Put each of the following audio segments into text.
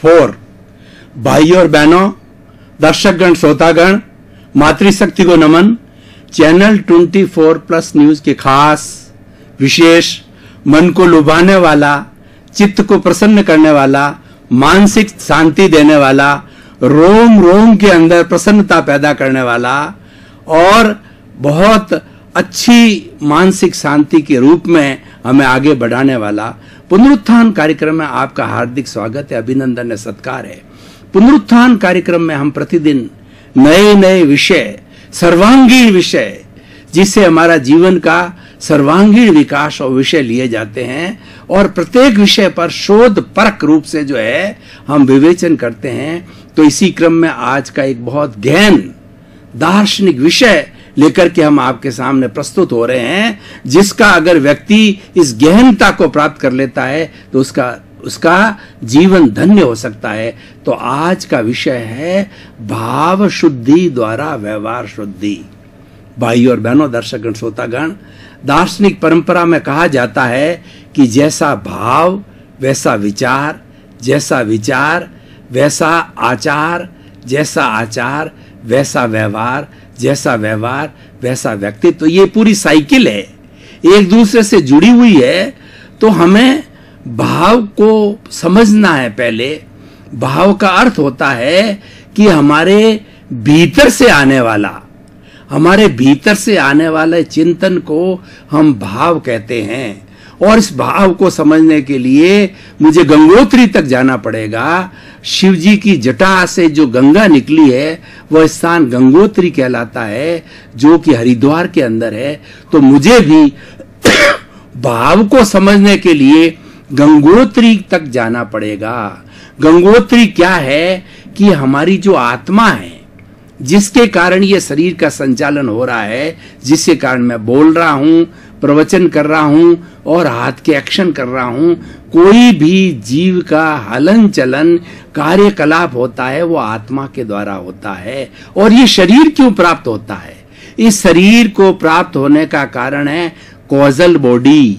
4। भाई और बहनों, दर्शकगण, श्रोतागण, मातृशक्ति को नमन। चैनल 24+ न्यूज के खास विशेष, मन को लुभाने वाला, चित्त को प्रसन्न करने वाला, मानसिक शांति देने वाला, रोम रोम के अंदर प्रसन्नता पैदा करने वाला और बहुत अच्छी मानसिक शांति के रूप में हमें आगे बढ़ाने वाला पुनरुत्थान कार्यक्रम में आपका हार्दिक स्वागत है, अभिनंदन है, सत्कार है। पुनरुत्थान कार्यक्रम में हम प्रतिदिन नए नए विषय, सर्वांगीण विषय, जिससे हमारा जीवन का सर्वांगीण विकास और विषय लिए जाते हैं और प्रत्येक विषय पर शोध परक रूप से जो है हम विवेचन करते हैं। तो इसी क्रम में आज का एक बहुत गहन दार्शनिक विषय लेकर के हम आपके सामने प्रस्तुत हो रहे हैं, जिसका अगर व्यक्ति इस गहनता को प्राप्त कर लेता है तो उसका जीवन धन्य हो सकता है। तो आज का विषय है भाव शुद्धि द्वारा व्यवहार शुद्धि। भाई और बहनों, दर्शकगण, श्रोतागण, दार्शनिक परंपरा में कहा जाता है कि जैसा भाव वैसा विचार, जैसा विचार वैसा आचार, जैसा आचार वैसा व्यवहार, जैसा व्यवहार वैसा व्यक्तित्व। तो ये पूरी साइकिल है, एक दूसरे से जुड़ी हुई है। तो हमें भाव को समझना है। पहले भाव का अर्थ होता है कि हमारे भीतर से आने वाले चिंतन को हम भाव कहते हैं। और इस भाव को समझने के लिए मुझे गंगोत्री तक जाना पड़ेगा। शिव जी की जटा से जो गंगा निकली है वह स्थान गंगोत्री कहलाता है, जो कि हरिद्वार के अंदर है। तो मुझे भी भाव को समझने के लिए गंगोत्री तक जाना पड़ेगा। गंगोत्री क्या है कि हमारी जो आत्मा है, जिसके कारण ये शरीर का संचालन हो रहा है, जिसके कारण मैं बोल रहा हूं, प्रवचन कर रहा हूं और हाथ के एक्शन कर रहा हूं, कोई भी जीव का हलन चलन कार्यकलाप होता है वो आत्मा के द्वारा होता है। और ये शरीर क्यों प्राप्त होता है? इस शरीर को प्राप्त होने का कारण है कॉजल बॉडी,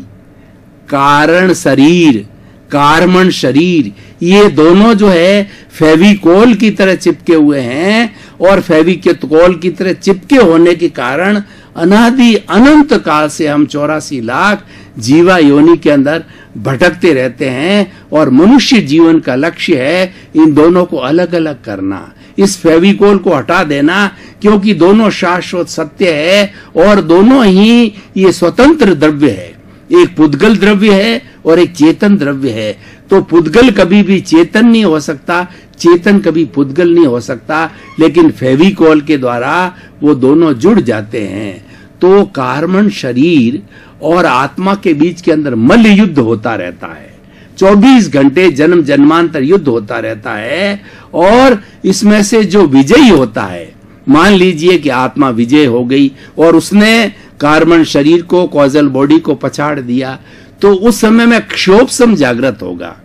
कारण शरीर, कार्मण शरीर। ये दोनों जो है फेविकोल की तरह चिपके हुए हैं और फेविकोल की तरह चिपके होने के कारण अनादि अनंत काल से हम 84 लाख जीवा योनि के अंदर भटकते रहते हैं। और मनुष्य जीवन का लक्ष्य है इन दोनों को अलग अलग करना, इस फेविकोल को हटा देना, क्योंकि दोनों शाश्वत सत्य है और दोनों ही ये स्वतंत्र द्रव्य है। एक पुद्गल द्रव्य है और एक चेतन द्रव्य है। तो पुद्गल कभी भी चेतन नहीं हो सकता, चेतन कभी पुद्गल नहीं हो सकता, लेकिन फेविकोल के द्वारा वो दोनों जुड़ जाते हैं। तो कार्मण शरीर और आत्मा के बीच के अंदर मल्ल युद्ध होता रहता है, 24 घंटे जन्म जन्मांतर युद्ध होता रहता है। और इसमें से जो विजयी होता है, मान लीजिए कि आत्मा विजय हो गई और उसने कार्बन शरीर को, कॉजल बॉडी को पछाड़ दिया, तो उस समय में क्षोभसम जागृत होगा।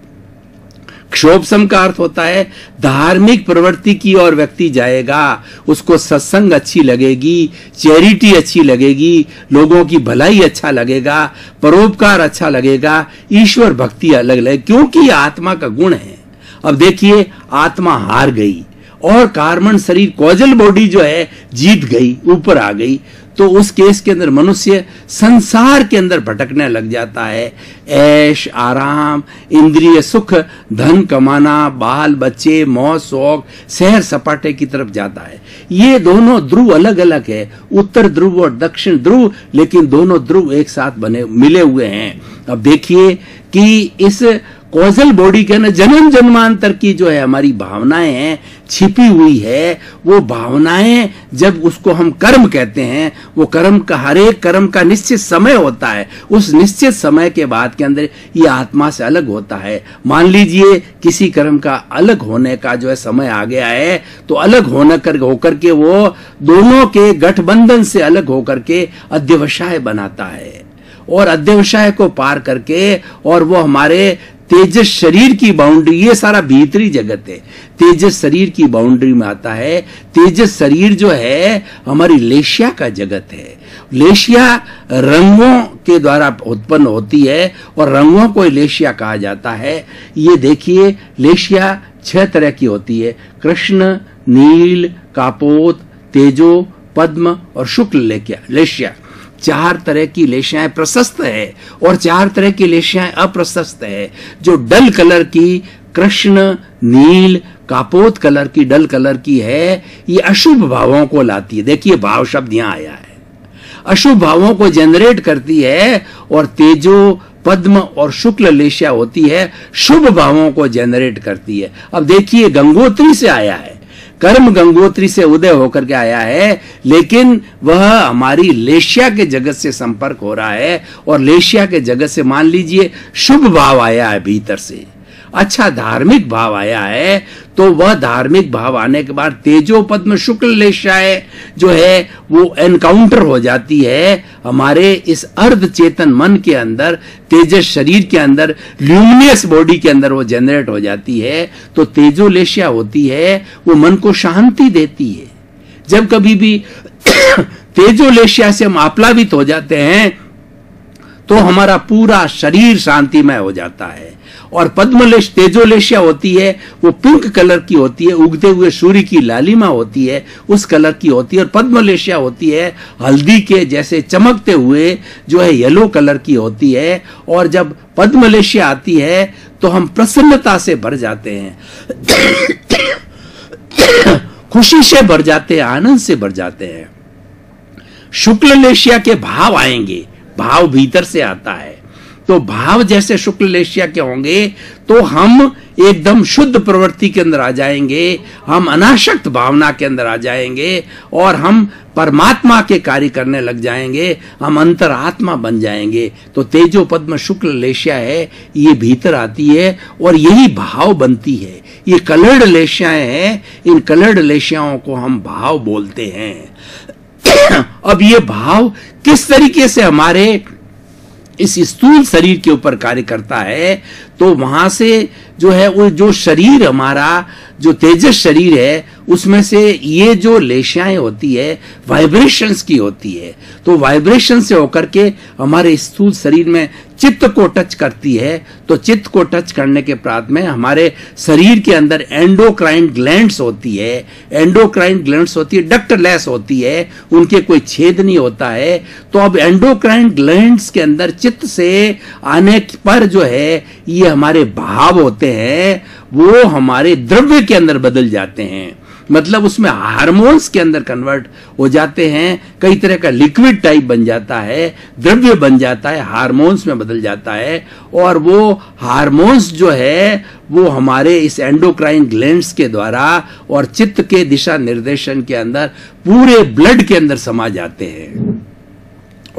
क्षोभसम का अर्थ होता है धार्मिक प्रवृत्ति की ओर व्यक्ति जाएगा, उसको सत्संग अच्छी लगेगी, चैरिटी अच्छी लगेगी, लोगों की भलाई अच्छा लगेगा, परोपकार अच्छा लगेगा, ईश्वर भक्ति अलग लगेगी, क्योंकि ये आत्मा का गुण है। अब देखिए, आत्मा हार गई और कार्बन शरीर, कॉजल बॉडी जो है जीत गई, ऊपर आ गई। तो उस केस के अंदर मनुष्य संसार के अंदर भटकने लग जाता है। ऐश आराम, इंद्रिय सुख, धन कमाना, बाल बच्चे, मौज शौक, सैर सपाटे की तरफ जाता है। ये दोनों ध्रुव अलग अलग है, उत्तर ध्रुव और दक्षिण ध्रुव, लेकिन दोनों ध्रुव एक साथ मिले हुए हैं। अब देखिए कि इस कॉजल बॉडी के ना जन्म जन्मांतर की जो है हमारी भावनाएं हैं, छिपी हुई है। वो भावनाएं जब उसको हम कर्म कहते हैं, वो कर्म का, हर एक कर्म का निश्चित समय होता है। उस निश्चित समय के बाद के अंदर ये आत्मा से अलग होता है। मान लीजिए किसी कर्म का अलग होने का जो है समय आ गया है, तो अलग होकर के वो दोनों के गठबंधन से अलग होकर के अध्यवसाय बनाता है। और अध्यवसाय को पार करके और वो हमारे तेजस शरीर की बाउंड्री, ये सारा भीतरी जगत है, तेजस शरीर की बाउंड्री में आता है। तेजस शरीर जो है हमारी लेशिया का जगत है। लेशिया रंगों के द्वारा उत्पन्न होती है और रंगों को लेशिया कहा जाता है। ये देखिए, लेशिया 6 तरह की होती है, कृष्ण, नील, कापोत, तेजो, पद्म और शुक्ल लेश्या। 4 तरह की लेश्याएं प्रशस्त है और 4 तरह की लेश्याएं अप्रशस्त है। जो डल कलर की कृष्ण, नील, कापोत कलर की, डल कलर की है, ये अशुभ भावों को लाती है। देखिए भाव शब्द यहां आया है, अशुभ भावों को जनरेट करती है। और तेजो, पद्म और शुक्ल लेश्या होती है, शुभ भावों को जनरेट करती है। अब देखिए गंगोत्री से आया है, कर्म गंगोत्री से उदय होकर के आया है, लेकिन वह हमारी लेश्या के जगत से संपर्क हो रहा है। और लेश्या के जगत से मान लीजिए शुभ भाव आया है, भीतर से अच्छा धार्मिक भाव आया है, तो वह धार्मिक भाव आने के बाद तेजो, पद्म, शुक्ल लेश्याएं जो है वो एनकाउंटर हो जाती है हमारे इस अर्ध चेतन मन के अंदर, तेजस शरीर के अंदर, ल्यूमिनियस बॉडी के अंदर वो जनरेट हो जाती है। तो तेजो लेश्या होती है, वो मन को शांति देती है। जब कभी भी तेजो लेश्या से हम आप्लावित हो जाते हैं तो हमारा पूरा शरीर शांतिमय हो जाता है। और पद्मलेश तेजोलेशिया होती है, वो पिंक कलर की होती है, उगते हुए सूर्य की लालिमा होती है, उस कलर की होती है। और पद्मलेशिया होती है हल्दी के जैसे चमकते हुए जो है येलो कलर की होती है। और जब पद्मलेशिया आती है तो हम प्रसन्नता से भर जाते हैं, खुशी से भर जाते हैं, आनंद से भर जाते हैं। शुक्ल लेशिया के भाव आएंगे, भाव भीतर से आता है। तो भाव जैसे शुक्ल लेशिया के होंगे तो हम एकदम शुद्ध प्रवृत्ति के अंदर आ जाएंगे, हम अनासक्त भावना के अंदर आ जाएंगे और हम परमात्मा के कार्य करने लग जाएंगे, हम अंतरात्मा बन जाएंगे। तो तेजो पद्म शुक्ल लेशिया है, ये भीतर आती है और यही भाव बनती है। ये कलर्ड लेशियाएं हैं, इन कलर्ड लेशियाओं को हम भाव बोलते हैं। अब ये भाव किस तरीके से हमारे इस स्थूल शरीर के ऊपर कार्य करता है, तो वहां से जो है वो जो शरीर हमारा जो तेजस शरीर है उसमें से ये जो लेशियाएं होती है वाइब्रेशंस की होती है। तो वाइब्रेशन से होकर के हमारे स्थूल शरीर में चित्त को टच करती है। तो चित्त को टच करने के बाद में हमारे शरीर के अंदर एंडोक्राइन ग्लैंड्स होती है, एंडोक्राइन ग्लैंड्स होती है, डक्टलेस होती है, उनके कोई छेद नहीं होता है। तो अब एंडोक्राइन ग्लैंड्स के अंदर चित्त से आने पर जो है ये हमारे भाव होते हैं, वो हमारे द्रव्य के अंदर बदल जाते हैं, मतलब उसमें हार्मोन्स के अंदर कन्वर्ट हो जाते हैं। कई तरह का लिक्विड टाइप बन जाता है, द्रव्य बन जाता है, हार्मोन्स में बदल जाता है। और वो हार्मोन्स जो है वो हमारे इस एंडोक्राइन ग्लैंड्स के द्वारा और चित्त के दिशा निर्देशन के अंदर पूरे ब्लड के अंदर समा जाते हैं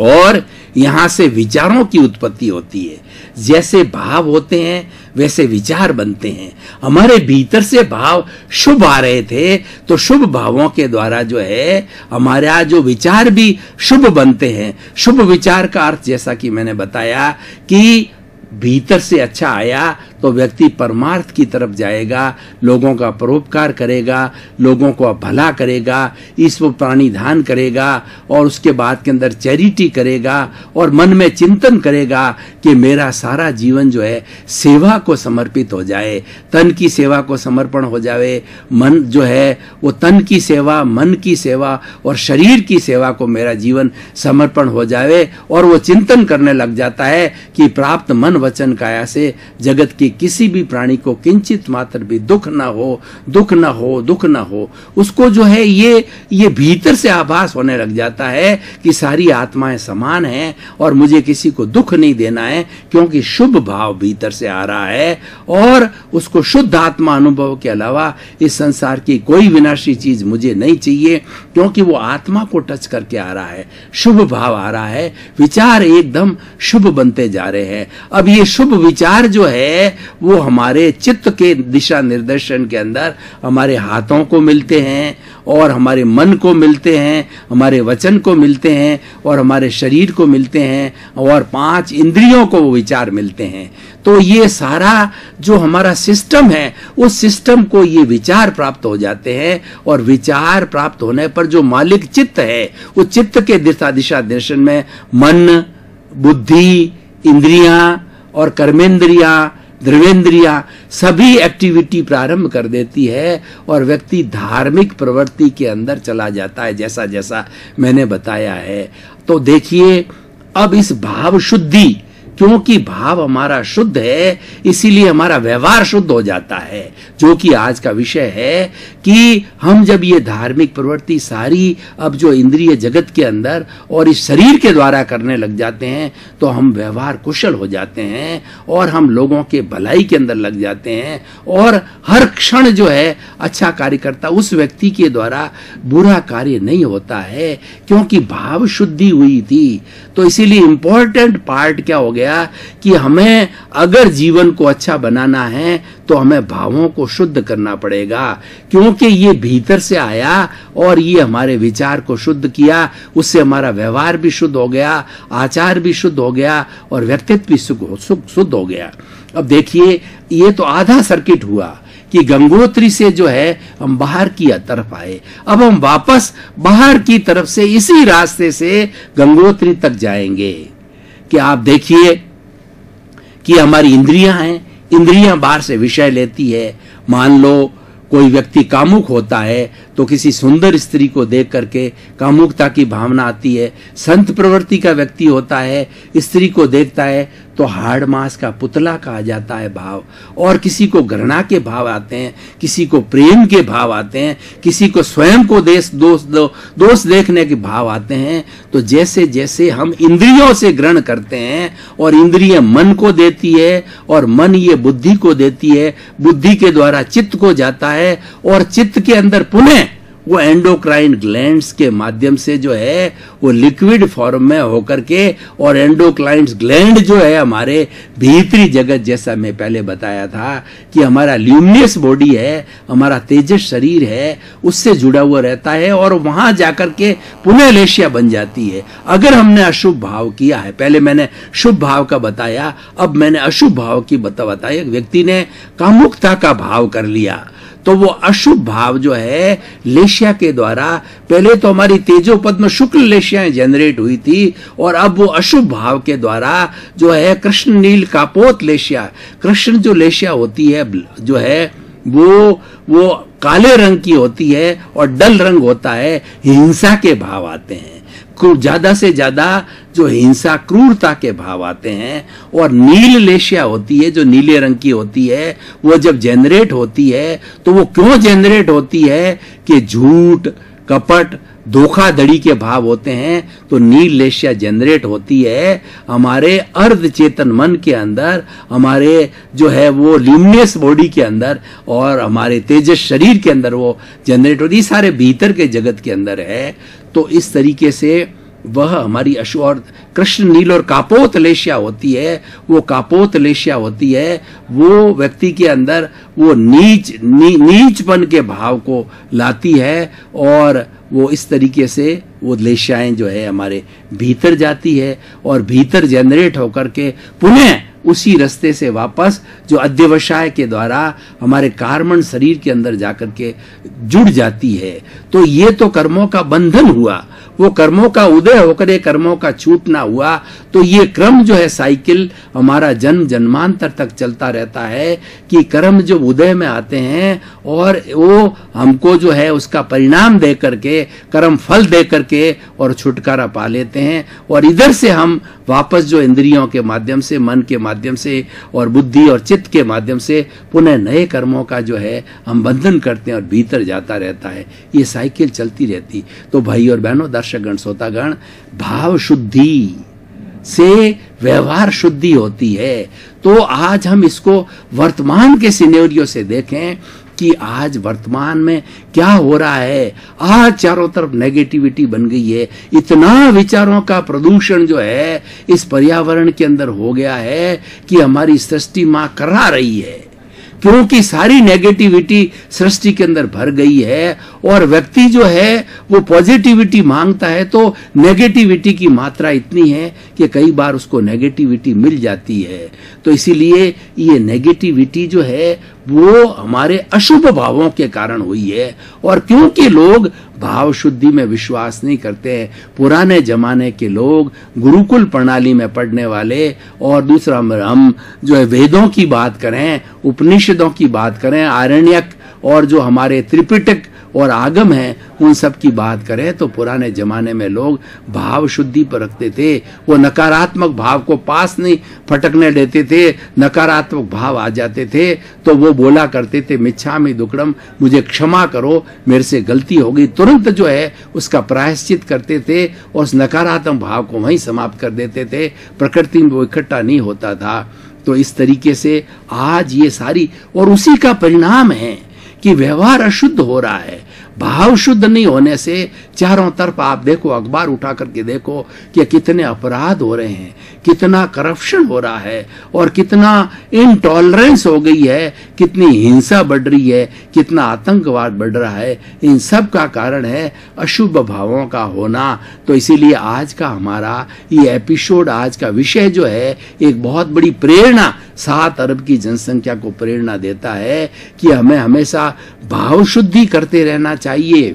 और यहां से विचारों की उत्पत्ति होती है। जैसे भाव होते हैं वैसे विचार बनते हैं। हमारे भीतर से भाव शुभ आ रहे थे तो शुभ भावों के द्वारा जो है हमारा जो विचार भी शुभ बनते हैं। शुभ विचार का अर्थ जैसा कि मैंने बताया कि भीतर से अच्छा आया तो व्यक्ति परमार्थ की तरफ जाएगा, लोगों का परोपकार करेगा, लोगों को भला करेगा, ईश्वर प्राणी दान करेगा और उसके बाद के अंदर चैरिटी करेगा और मन में चिंतन करेगा कि मेरा सारा जीवन जो है सेवा को समर्पित हो जाए, तन की सेवा को समर्पण हो जाए। मन जो है वो तन की सेवा, मन की सेवा और शरीर की सेवा को मेरा जीवन समर्पण हो जाए। और वो चिंतन करने लग जाता है कि प्राप्त मन वचन काया से जगत की किसी भी प्राणी को किंचित मात्र भी दुख ना हो, दुख ना हो, दुख ना हो। उसको जो है ये भीतर से आभास होने लग जाता है कि सारी आत्माएं समान हैं और मुझे किसी को दुख नहीं देना है, क्योंकि शुभ भाव भीतर से आ रहा है। और उसको शुद्ध आत्मा अनुभव के अलावा इस संसार की कोई विनाशी चीज मुझे नहीं चाहिए, क्योंकि वो आत्मा को टच करके आ रहा है, शुभ भाव आ रहा है, विचार एकदम शुभ बनते जा रहे हैं। अब ये शुभ विचार जो है वो हमारे चित्त के दिशा निर्देशन के अंदर हमारे हाथों को मिलते हैं और हमारे मन को मिलते हैं, हमारे वचन को मिलते हैं और हमारे शरीर को मिलते हैं और 5 इंद्रियों को वो विचार मिलते हैं। तो ये सारा जो हमारा सिस्टम है उस सिस्टम को ये विचार प्राप्त हो जाते हैं। और विचार प्राप्त होने पर जो मालिक चित्त है वो चित्त के दिशा दर्शन में मन, बुद्धि, इंद्रियां और कर्मेंद्रियां, द्रवेंद्रियां सभी एक्टिविटी प्रारंभ कर देती है और व्यक्ति धार्मिक प्रवृत्ति के अंदर चला जाता है, जैसा जैसा मैंने बताया है। तो देखिए, अब इस भाव शुद्धि, क्योंकि भाव हमारा शुद्ध है इसीलिए हमारा व्यवहार शुद्ध हो जाता है, जो कि आज का विषय है कि हम जब ये धार्मिक प्रवृत्ति सारी अब जो इंद्रिय जगत के अंदर और इस शरीर के द्वारा करने लग जाते हैं तो हम व्यवहार कुशल हो जाते हैं और हम लोगों के भलाई के अंदर लग जाते हैं और हर क्षण जो है अच्छा कार्य करता, उस व्यक्ति के द्वारा बुरा कार्य नहीं होता है क्योंकि भाव शुद्धि हुई थी। तो इसीलिए इंपॉर्टेंट पार्ट क्या हो गया कि हमें अगर जीवन को अच्छा बनाना है तो हमें भावों को शुद्ध करना पड़ेगा, क्योंकि ये भीतर से आया और ये हमारे विचार को शुद्ध किया, उससे हमारा व्यवहार भी शुद्ध हो गया, आचार भी शुद्ध हो गया और व्यक्तित्व भी शुद्ध हो गया। अब देखिए, ये तो आधा सर्किट हुआ कि गंगोत्री से जो है हम बाहर की तरफ आए। अब हम वापस बाहर की तरफ से इसी रास्ते से गंगोत्री तक जाएंगे कि आप देखिए कि हमारी इंद्रियां हैं, इंद्रियां बाहर से विषय लेती है। मान लो कोई व्यक्ति कामुक होता है तो किसी सुंदर स्त्री को देख करके कामुकता की भावना आती है। संत प्रवृत्ति का व्यक्ति होता है, स्त्री को देखता है तो हाड़ मांस का पुतला कहा जाता है भाव, और किसी को घृणा के भाव आते हैं, किसी को प्रेम के भाव आते हैं, किसी को स्वयं को दोष देखने के भाव आते हैं। तो जैसे जैसे हम इंद्रियों से ग्रहण करते हैं और इंद्रिय मन को देती है और मन ये बुद्धि को देती है, बुद्धि के द्वारा चित्त को जाता है और चित्त के अंदर पुनः वो एंडोक्राइन ग्लैंड्स के माध्यम से जो है वो लिक्विड फॉर्म में होकर के, और एंडोक्राइन ग्लैंड जो है हमारे भीतरी जगत, जैसा मैं पहले बताया था कि हमारा ल्यूमिनस बॉडी है, हमारा तेजस शरीर है, उससे जुड़ा हुआ रहता है और वहां जाकर के पुनः लेशिया बन जाती है। अगर हमने अशुभ भाव किया है, पहले मैंने शुभ भाव का बताया, अब मैंने अशुभ भाव की बताया। एक व्यक्ति ने कामुकता का भाव कर लिया तो वो अशुभ भाव जो है लेशिया के द्वारा, पहले तो हमारी तेजो पद्म शुक्ल लेशियाएं जनरेट हुई थी और अब वो अशुभ भाव के द्वारा जो है कृष्ण नील कापोत लेशिया, कृष्ण जो लेशिया होती है जो है वो काले रंग की होती है और डल रंग होता है, हिंसा के भाव आते हैं। ज्यादा से ज्यादा जो हिंसा क्रूरता के भाव आते हैं। और नील लेशिया होती है जो नीले रंग की होती है, वो जब जनरेट होती है तो वो क्यों जनरेट होती है कि झूठ, कपट, धोखाधड़ी के भाव होते हैं। तो नील लेशिया जनरेट होती है हमारे अर्ध चेतन मन के अंदर, हमारे जो है वो ल्यूमिनस बॉडी के अंदर और हमारे तेजस शरीर के अंदर वो जनरेट होती है, सारे भीतर के जगत के अंदर है। तो इस तरीके से वह हमारी अशु और कृष्ण नील और कापोत लेशिया होती है, वो कापोत लेशिया होती है, वो व्यक्ति के अंदर वो नीचपन के भाव को लाती है और वो इस तरीके से वो लेशियाएं जो है हमारे भीतर जाती है और भीतर जनरेट होकर के पुनः उसी रास्ते से वापस जो अध्यवसाय के द्वारा हमारे कार्बन शरीर के अंदर जाकर के जुड़ जाती है। तो ये तो कर्मों का बंधन हुआ, वो कर्मों का उदय होकर ये कर्मों का छूटना हुआ। तो ये क्रम जो है साइकिल हमारा जन्म जन्मांतर तक चलता रहता है कि कर्म जो उदय में आते हैं और वो हमको जो है उसका परिणाम दे करके, कर्म फल दे करके और छुटकारा पा लेते हैं। और इधर से हम वापस जो इंद्रियों के माध्यम से, मन के माध्यम से और बुद्धि और चित्त के माध्यम से पुनः नए कर्मों का जो है हम बंधन करते हैं और भीतर जाता रहता है। ये साइकिल चलती रहती। तो भाई और बहनों, दर्शकगण, श्रोतागण, भाव शुद्धि से व्यवहार शुद्धि होती है। तो आज हम इसको वर्तमान के सिनेरियो से देखें कि आज वर्तमान में क्या हो रहा है। आज चारों तरफ नेगेटिविटी बन गई है, इतना विचारों का प्रदूषण जो है इस पर्यावरण के अंदर हो गया है कि हमारी सृष्टि मां करहा रही है, क्योंकि सारी नेगेटिविटी सृष्टि के अंदर भर गई है। और व्यक्ति जो है वो पॉजिटिविटी मांगता है तो नेगेटिविटी की मात्रा इतनी है कि कई बार उसको नेगेटिविटी मिल जाती है। तो इसीलिए ये नेगेटिविटी जो है वो हमारे अशुभ भावों के कारण हुई है। और क्योंकि लोग भाव शुद्धि में विश्वास नहीं करते हैं। पुराने जमाने के लोग गुरुकुल प्रणाली में पढ़ने वाले, और दूसरा हम जो है वेदों की बात करें, उपनिषदों की बात करें, आरण्यक और जो हमारे त्रिपिटक और आगम है उन सब की बात करें, तो पुराने जमाने में लोग भाव शुद्धि पर रखते थे। वो नकारात्मक भाव को पास नहीं फटकने देते थे। नकारात्मक भाव आ जाते थे तो वो बोला करते थे मिच्छामि दुक्कडम, मुझे क्षमा करो, मेरे से गलती हो गई। तुरंत जो है उसका प्रायश्चित करते थे और उस नकारात्मक भाव को वहीं समाप्त कर देते थे। प्रकृति में वो इकट्ठा नहीं होता था। तो इस तरीके से आज ये सारी, और उसी का परिणाम है कि व्यवहार अशुद्ध हो रहा है। भाव शुद्ध नहीं होने से चारों तरफ आप देखो, अखबार उठा करके देखो कि कितने अपराध हो रहे हैं, कितना करप्शन हो रहा है, और कितना इनटॉलरेंस हो गई है, कितनी हिंसा बढ़ रही है, कितना आतंकवाद बढ़ रहा है। इन सब का कारण है अशुभ भावों का होना। तो इसीलिए आज का हमारा ये एपिसोड, आज का विषय जो है एक बहुत बड़ी प्रेरणा, 7 अरब की जनसंख्या को प्रेरणा देता है कि हमें हमेशा भाव शुद्धि करते रहना चाहिए।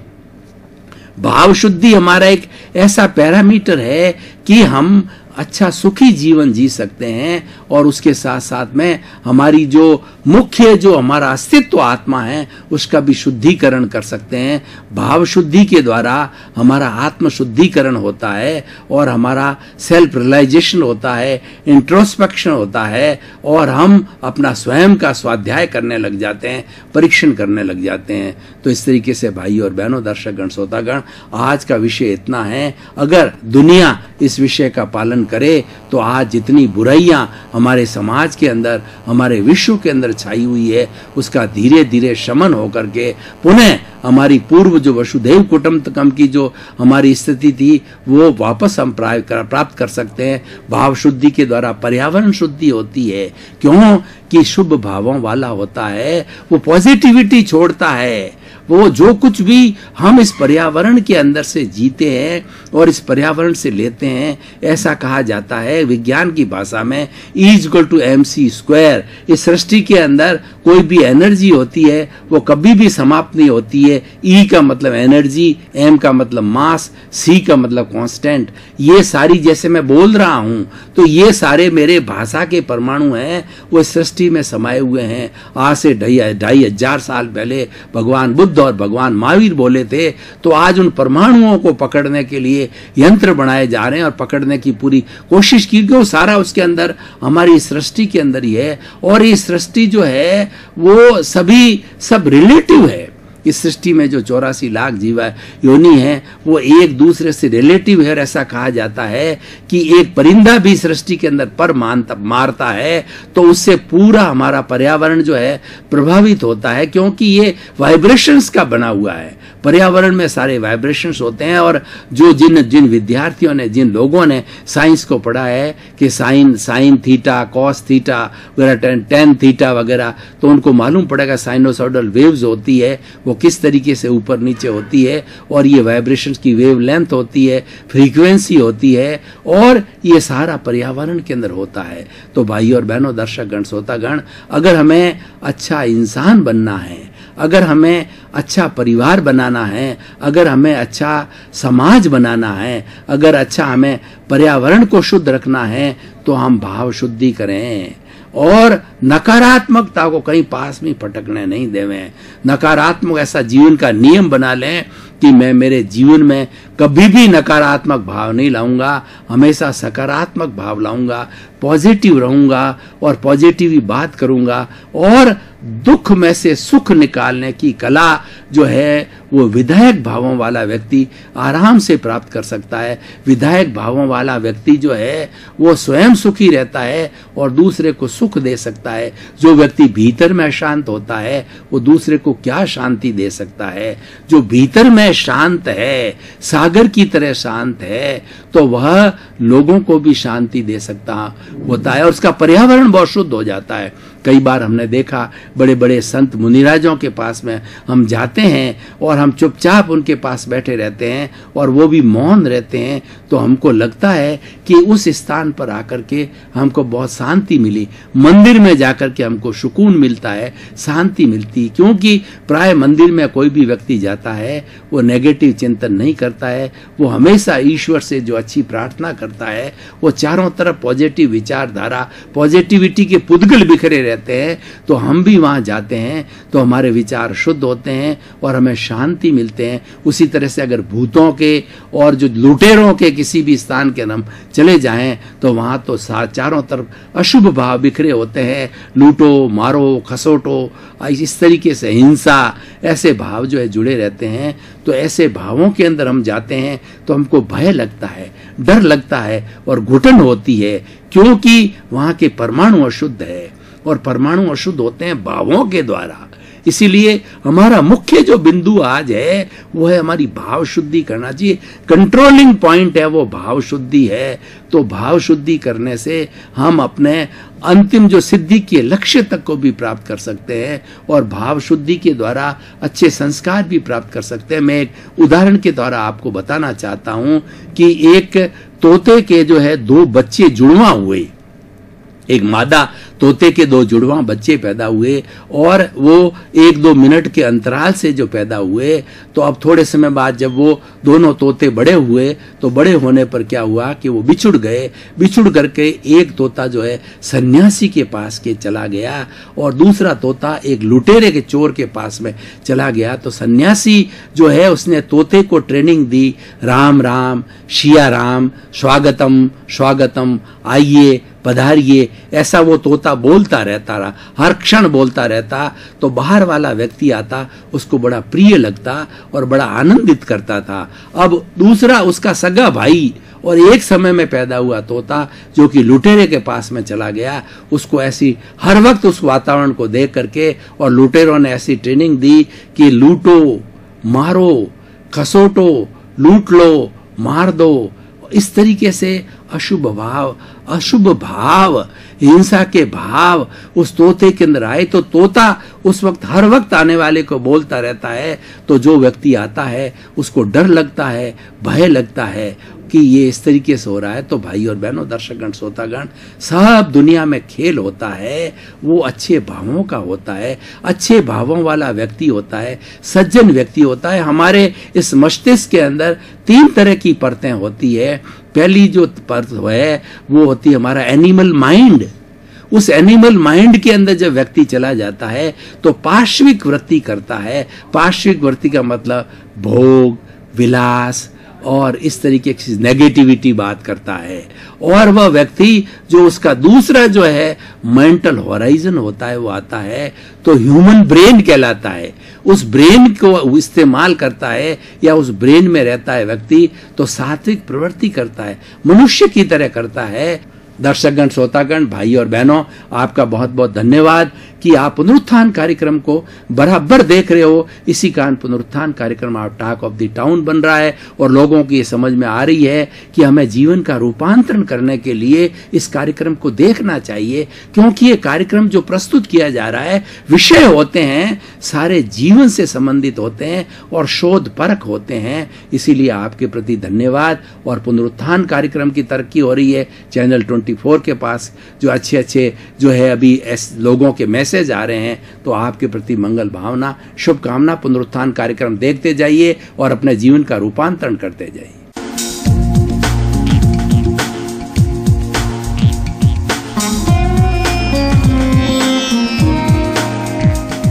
भाव शुद्धि हमारा एक ऐसा पैरामीटर है कि हम अच्छा सुखी जीवन जी सकते हैं, और उसके साथ साथ में हमारी जो मुख्य जो हमारा अस्तित्व आत्मा है उसका भी शुद्धिकरण कर सकते हैं। भाव शुद्धि के द्वारा हमारा आत्म शुद्धिकरण होता है, और हमारा सेल्फ रियलाइजेशन होता है, इंट्रोस्पेक्शन होता है, और हम अपना स्वयं का स्वाध्याय करने लग जाते हैं, परीक्षण करने लग जाते हैं। तो इस तरीके से भाई और बहनों, दर्शकगण, श्रोतागण, आज का विषय इतना है। अगर दुनिया इस विषय का पालन करे तो आज जितनी बुराइयां हमारे समाज के अंदर, हमारे विश्व के अंदर छाई हुई है, उसका धीरे धीरे शमन होकर के पुनः हमारी पूर्व जो वसुधैव कुटुंबकम की जो हमारी स्थिति थी वो वापस हम प्राप्त कर सकते हैं। भाव शुद्धि के द्वारा पर्यावरण शुद्धि होती है। क्यों? कि शुभ भावों वाला होता है, वो पॉजिटिविटी छोड़ता है। वो जो कुछ भी हम इस पर्यावरण के अंदर से जीते हैं और इस पर्यावरण से लेते हैं, ऐसा कहा जाता है विज्ञान की भाषा में E=mc²। इस सृष्टि के अंदर कोई भी एनर्जी होती है वो कभी भी समाप्त नहीं होती है। E का मतलब एनर्जी, M का मतलब मास, C का मतलब कांस्टेंट। ये सारी जैसे मैं बोल रहा हूं तो ये सारे मेरे भाषा के परमाणु हैं, वो सृष्टि में समाये हुए हैं। आज से 2500 साल पहले भगवान बुद्ध और भगवान महावीर बोले थे, तो आज उन परमाणुओं को पकड़ने के लिए यंत्र बनाए जा रहे हैं और पकड़ने की पूरी कोशिश की गई। सारा उसके अंदर हमारी सृष्टि के अंदर ही है, और ये सृष्टि जो है वो सब रिलेटिव है। इस सृष्टि में जो 84 लाख जीवा योनि है वो एक दूसरे से रिलेटिव है। और ऐसा कहा जाता है कि एक परिंदा भी सृष्टि के अंदर पर मारता है तो उससे पूरा हमारा पर्यावरण जो है प्रभावित होता है, क्योंकि ये वाइब्रेशंस का बना हुआ है। पर्यावरण में सारे वाइब्रेशंस होते हैं। और जो जिन विद्यार्थियों ने, जिन लोगों ने साइंस को पढ़ा है कि साइन थीटा, कॉस थीटा वगैरह, टेन थीटा वगैरह, तो उनको मालूम पड़ेगा साइनोसॉइडल वेव्स होती है वो किस तरीके से ऊपर नीचे होती है, और ये वाइब्रेशंस की वेव लेंथ होती है, फ्रीक्वेंसी होती है, और ये सारा पर्यावरण के अंदर होता है। तो भाई और बहनों, दर्शकगण, श्रोतागण, अगर हमें अच्छा इंसान बनना है, अगर हमें अच्छा परिवार बनाना है, अगर हमें अच्छा समाज बनाना है, अगर अच्छा हमें पर्यावरण को शुद्ध रखना है, तो हम भाव शुद्धि करें और नकारात्मकता को कहीं पास में फटकने नहीं देवें। नकारात्मक ऐसा जीवन का नियम बना लें कि मैं मेरे जीवन में कभी भी नकारात्मक भाव नहीं लाऊंगा, हमेशा सकारात्मक भाव लाऊंगा, पॉजिटिव रहूंगा और पॉजिटिव बात करूंगा। और दुख में से सुख निकालने की कला जो है वो विधायक भावों वाला व्यक्ति आराम से प्राप्त कर सकता है। विधायक भावों वाला व्यक्ति जो है वो स्वयं सुखी रहता है और दूसरे को सुख दे सकता है। जो व्यक्ति भीतर में शांत होता है वो दूसरे को क्या शांति दे सकता है। जो भीतर में शांत है, सागर की तरह शांत है, तो वह लोगों को भी शांति दे सकता होता है और उसका पर्यावरण बहुत शुद्ध हो जाता है। कई बार हमने देखा बड़े बड़े संत मुनिराजों के पास में हम जाते हैं और हम चुपचाप उनके पास बैठे रहते हैं और वो भी मौन रहते हैं, तो हमको लगता है कि उस स्थान पर आकर के हमको बहुत शांति मिली। मंदिर में जाकर के हमको सुकून मिलता है, शांति मिलती, क्योंकि प्राय मंदिर में कोई भी व्यक्ति जाता है वो नेगेटिव चिंतन नहीं करता है, वो हमेशा ईश्वर से जो अच्छी प्रार्थना करता है, वो चारों तरफ पॉजिटिव विचारधारा, पॉजिटिविटी के पुद्गल बिखरे रहते हैं। तो हम भी वहां जाते हैं तो हमारे विचार शुद्ध होते हैं और हमें शांति मिलते हैं। उसी तरह से अगर भूतों के और जो लुटेरों के किसी भी स्थान के हम चले जाएं तो वहां तो चारों तरफ अशुभ भाव बिखरे होते हैं, लूटो मारो खसोटो, इस तरीके से हिंसा, ऐसे भाव जो है जुड़े रहते हैं। तो ऐसे भावों के अंदर हम जाते हैं तो हमको भय लगता है, डर लगता है और घुटन होती है, क्योंकि वहां के परमाणु अशुद्ध है और परमाणु अशुद्ध होते हैं भावों के द्वारा। इसीलिए हमारा मुख्य जो बिंदु आज है वो है हमारी भाव शुद्धि करना चाहिए। कंट्रोलिंग पॉइंट है वो भाव शुद्धि है। तो भाव शुद्धि करने से हम अपने अंतिम जो सिद्धि के लक्ष्य तक को भी प्राप्त कर सकते हैं और भाव शुद्धि के द्वारा अच्छे संस्कार भी प्राप्त कर सकते हैं। मैं एक उदाहरण के द्वारा आपको बताना चाहता हूं कि एक तोते के जो है 2 बच्चे जुड़वा हुए, एक मादा तोते के 2 जुड़वा बच्चे पैदा हुए और वो 1-2 मिनट के अंतराल से जो पैदा हुए, तो अब थोड़े समय बाद जब वो दोनों तोते बड़े हुए तो बड़े होने पर क्या हुआ कि वो बिछुड़ गए। बिछुड़ करके एक तोता जो है सन्यासी के पास के चला गया और दूसरा तोता एक लुटेरे के चोर के पास में चला गया। तो सन्यासी जो है उसने तोते को ट्रेनिंग दी, राम राम, शिया राम, स्वागतम स्वागतम, आइए पधारिए, ऐसा वो तोता बोलता रहता रहा, हर क्षण बोलता रहता। तो बाहर वाला व्यक्ति आता, उसको बड़ा प्रिय लगता और बड़ा आनंदित करता था। अब दूसरा उसका सगा भाई और एक समय में पैदा हुआ तोता जो कि लुटेरे के पास में चला गया, उसको ऐसी हर वक्त उस वातावरण को देख करके और लुटेरों ने ऐसी ट्रेनिंग दी कि लूटो मारो खसोटो, लूट लो मार दो, इस तरीके से अशुभ भाव, हिंसा के भाव उस तोते के अंदर आए। तो तोता उस वक्त हर वक्त आने वाले को बोलता रहता है। तो जो व्यक्ति आता है उसको डर लगता है, भय लगता है कि ये इस तरीके से हो रहा है। तो भाई और बहनों, दर्शकगण, श्रोतागण, सब दुनिया में खेल होता है वो अच्छे भावों का होता है, अच्छे भावों वाला व्यक्ति होता है, सज्जन व्यक्ति होता है। हमारे इस मस्तिष्क के अंदर 3 तरह की परतें होती है। पहली जो परत है वो होती है हमारा एनिमल माइंड। उस एनिमल माइंड के अंदर जब व्यक्ति चला जाता है तो पार्श्विक वृत्ति करता है। पार्श्विक वृत्ति का मतलब भोग, विलास और इस तरीके की नेगेटिविटी बात करता है। और वह व्यक्ति जो उसका दूसरा जो है मेंटल होराइजन होता है वो आता है तो ह्यूमन ब्रेन कहलाता है। उस ब्रेन को इस्तेमाल करता है या उस ब्रेन में रहता है व्यक्ति तो सात्विक प्रवृत्ति करता है, मनुष्य की तरह करता है। दर्शकगण, श्रोतागण, भाई और बहनों, आपका बहुत बहुत धन्यवाद कि आप पुनरुत्थान कार्यक्रम को बराबर देख रहे हो। इसी कारण पुनरुत्थान कार्यक्रम आप टॉक ऑफ द टाउन बन रहा है और लोगों की ये समझ में आ रही है कि हमें जीवन का रूपांतरण करने के लिए इस कार्यक्रम को देखना चाहिए, क्योंकि ये कार्यक्रम जो प्रस्तुत किया जा रहा है, विषय होते हैं सारे जीवन से संबंधित होते हैं और शोध परक होते हैं। इसीलिए आपके प्रति धन्यवाद। और पुनरुत्थान कार्यक्रम की तरक्की हो रही है। चैनल 24 के पास जो अच्छे जो है अभी लोगों के मैसेज आ रहे हैं, तो आपके प्रति मंगल भावना, शुभकामना। पुनरुत्थान कार्यक्रम देखते जाइए और अपने जीवन का रूपांतरण करते जाइए।